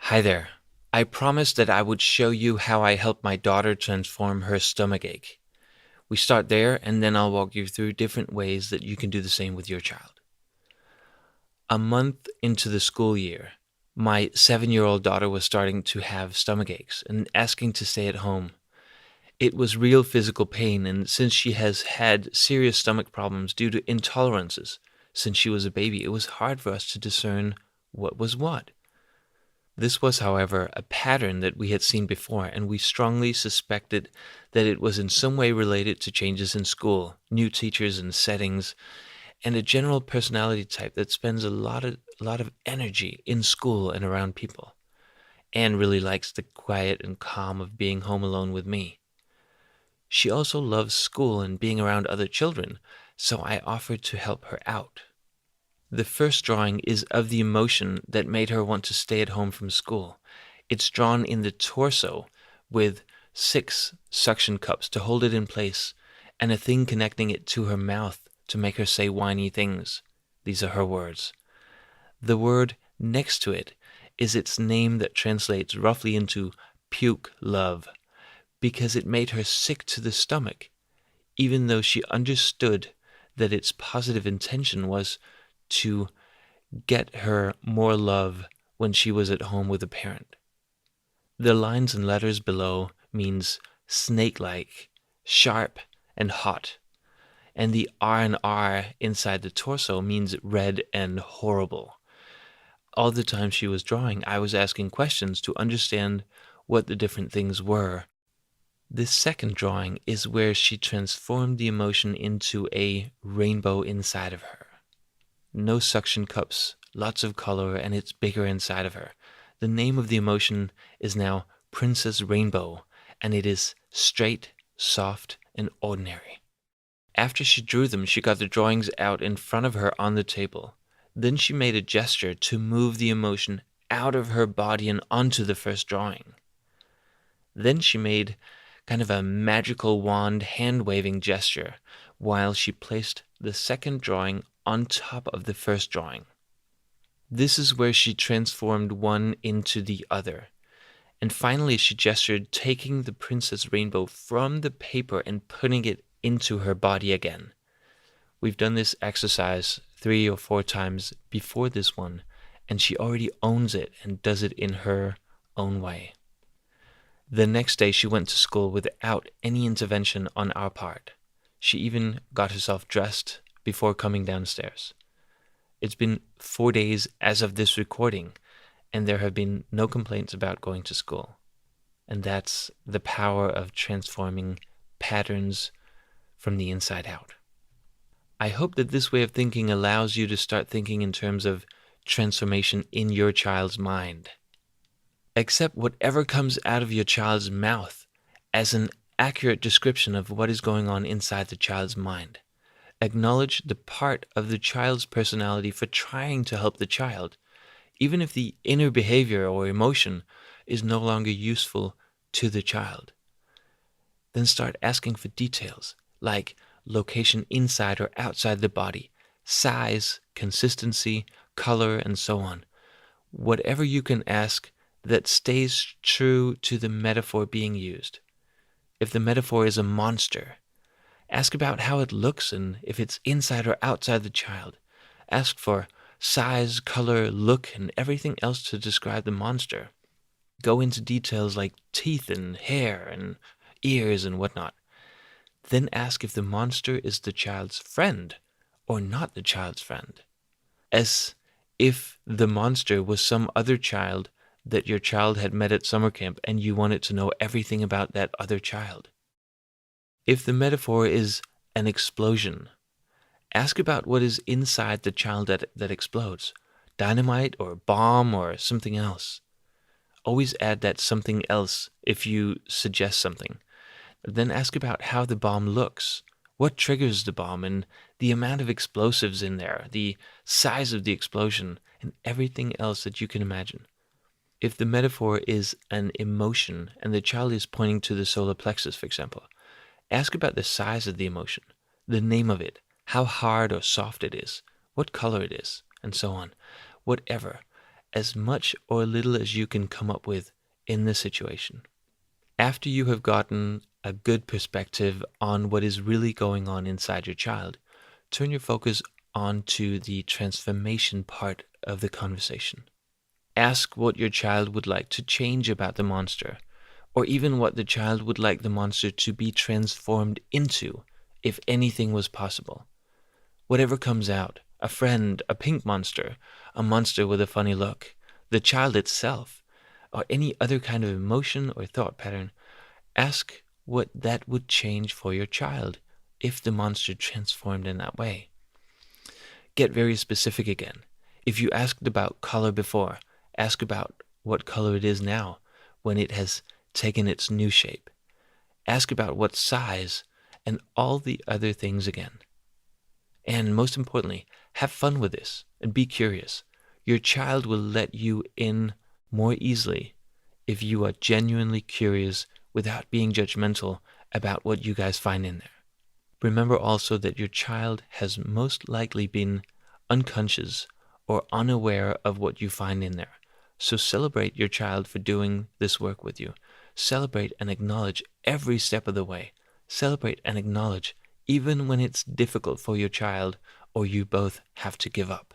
Hi there. I promised that I would show you how I helped my daughter transform her stomachache. We start there, and then I'll walk you through different ways that you can do the same with your child. A month into the school year, my 7-year-old daughter was starting to have stomach aches and asking to stay at home. It was real physical pain, and since she has had serious stomach problems due to intolerances since she was a baby, it was hard for us to discern what was what. This was, however, a pattern that we had seen before, and we strongly suspected that it was in some way related to changes in school, new teachers and settings, and a general personality type that spends a lot of energy in school and around people, and really likes the quiet and calm of being home alone with me. She also loves school and being around other children, so I offered to help her out. The first drawing is of the emotion that made her want to stay at home from school. It's drawn in the torso with 6 suction cups to hold it in place and a thing connecting it to her mouth to make her say whiny things. These are her words. The word next to it is its name that translates roughly into puke love because it made her sick to the stomach, even though she understood that its positive intention was to get her more love when she was at home with a parent. The lines and letters below means snake-like, sharp, and hot, and the R and R inside the torso means red and horrible. All the time she was drawing, I was asking questions to understand what the different things were. This second drawing is where she transformed the emotion into a rainbow inside of her. No suction cups, lots of color, and it's bigger inside of her. The name of the emotion is now Princess Rainbow, and it is straight, soft, and ordinary. After she drew them, she got the drawings out in front of her on the table. Then she made a gesture to move the emotion out of her body and onto the first drawing. Then she made kind of a magical wand hand-waving gesture while she placed the second drawing on top of the first drawing. This is where she transformed one into the other. And finally she gestured taking the Princess Rainbow from the paper and putting it into her body again. We've done this exercise 3 or 4 times before this one, and she already owns it and does it in her own way. The next day she went to school without any intervention on our part. She even got herself dressed before coming downstairs. It's been 4 days as of this recording, and there have been no complaints about going to school. And that's the power of transforming patterns from the inside out. I hope that this way of thinking allows you to start thinking in terms of transformation in your child's mind. Accept whatever comes out of your child's mouth as an accurate description of what is going on inside the child's mind. Acknowledge the part of the child's personality for trying to help the child, even if the inner behavior or emotion is no longer useful to the child. Then start asking for details, like location inside or outside the body, size, consistency, color, and so on. Whatever you can ask that stays true to the metaphor being used. If the metaphor is a monster, ask about how it looks and if it's inside or outside the child. Ask for size, color, look, and everything else to describe the monster. Go into details like teeth and hair and ears and whatnot. Then ask if the monster is the child's friend or not the child's friend. As if the monster was some other child that your child had met at summer camp and you wanted to know everything about that other child. If the metaphor is an explosion, ask about what is inside the child that explodes. Dynamite or bomb or something else. Always add that something else if you suggest something. Then ask about how the bomb looks. What triggers the bomb and the amount of explosives in there, the size of the explosion, and everything else that you can imagine. If the metaphor is an emotion and the child is pointing to the solar plexus, for example, ask about the size of the emotion, the name of it, how hard or soft it is, what color it is, and so on. Whatever. as much or little as you can come up with in this situation. After you have gotten a good perspective on what is really going on inside your child, turn your focus onto the transformation part of the conversation. Ask what your child would like to change about the monster, or even what the child would like the monster to be transformed into, if anything was possible. Whatever comes out, a friend, a pink monster, a monster with a funny look, the child itself, or any other kind of emotion or thought pattern, ask what that would change for your child if the monster transformed in that way. Get very specific again. If you asked about color before, ask about what color it is now when it has taken its new shape. Ask about what size and all the other things again. And most importantly, have fun with this and be curious. Your child will let you in more easily if you are genuinely curious without being judgmental about what you guys find in there. Remember also that your child has most likely been unconscious or unaware of what you find in there. So celebrate your child for doing this work with you. Celebrate and acknowledge every step of the way. Celebrate and acknowledge even when it's difficult for your child or you both have to give up.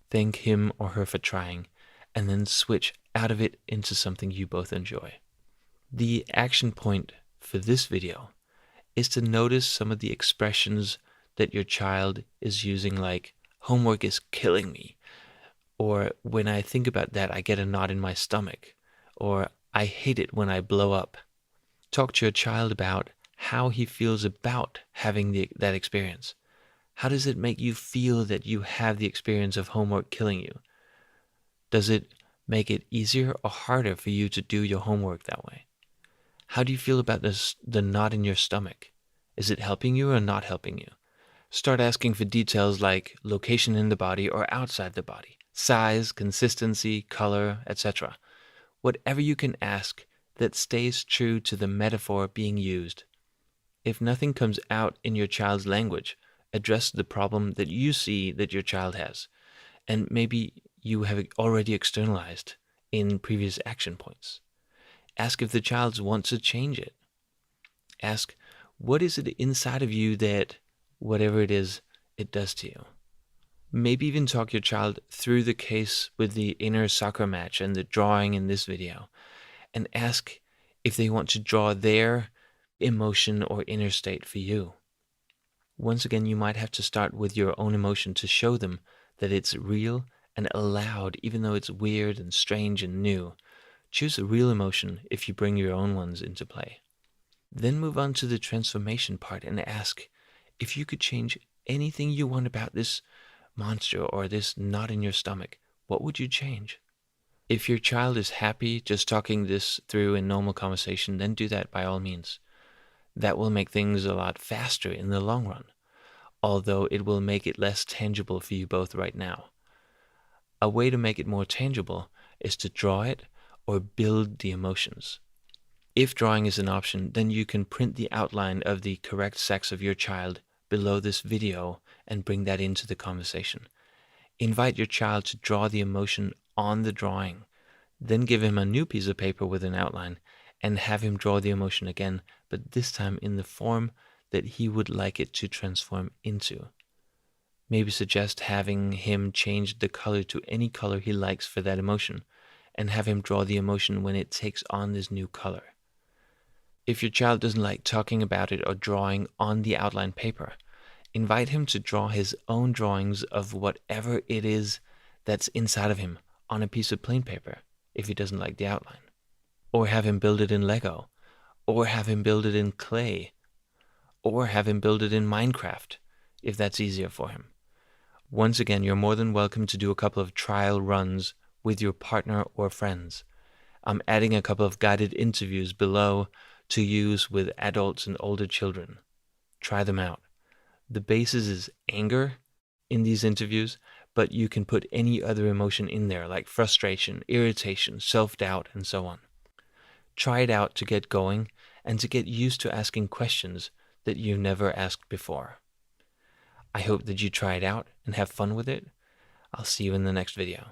Thank him or her for trying, and then switch out of it into something you both enjoy. The action point for this video is to notice some of the expressions that your child is using, like, homework is killing me, or when I think about that, I get a knot in my stomach, or I hate it when I blow up. Talk to your child about how he feels about having that experience. How does it make you feel that you have the experience of homework killing you? Does it make it easier or harder for you to do your homework that way? How do you feel about the knot in your stomach? Is it helping you or not helping you? Start asking for details like location in the body or outside the body, size, consistency, color, etc. Whatever you can ask that stays true to the metaphor being used. If nothing comes out in your child's language, address the problem that you see that your child has, and maybe you have already externalized in previous action points. Ask if the child wants to change it. Ask, what is it inside of you that, whatever it is, it does to you? Maybe even talk your child through the case with the inner soccer match and the drawing in this video, and ask if they want to draw their emotion or inner state for you. Once again, you might have to start with your own emotion to show them that it's real and allowed, even though it's weird and strange and new. Choose a real emotion if you bring your own ones into play. Then move on to the transformation part and ask if you could change anything you want about this monster or this knot in your stomach. What would you change? If your child is happy just talking this through in normal conversation, then do that by all means. That will make things a lot faster in the long run, although it will make it less tangible for you both right now. A way to make it more tangible is to draw it or build the emotions. If drawing is an option, then you can print the outline of the correct sex of your child below this video and bring that into the conversation. Invite your child to draw the emotion on the drawing, then give him a new piece of paper with an outline and have him draw the emotion again, but this time in the form that he would like it to transform into. Maybe suggest having him change the color to any color he likes for that emotion, and have him draw the emotion when it takes on this new color. If your child doesn't like talking about it or drawing on the outline paper, invite him to draw his own drawings of whatever it is that's inside of him on a piece of plain paper, if he doesn't like the outline. Or have him build it in Lego, or have him build it in clay, or have him build it in Minecraft, if that's easier for him. Once again, you're more than welcome to do a couple of trial runs with your partner or friends. I'm adding a couple of guided interviews below to use with adults and older children. Try them out. The basis is anger in these interviews, but you can put any other emotion in there, like frustration, irritation, self-doubt, and so on. Try it out to get going and to get used to asking questions that you never asked before. I hope that you try it out and have fun with it. I'll see you in the next video.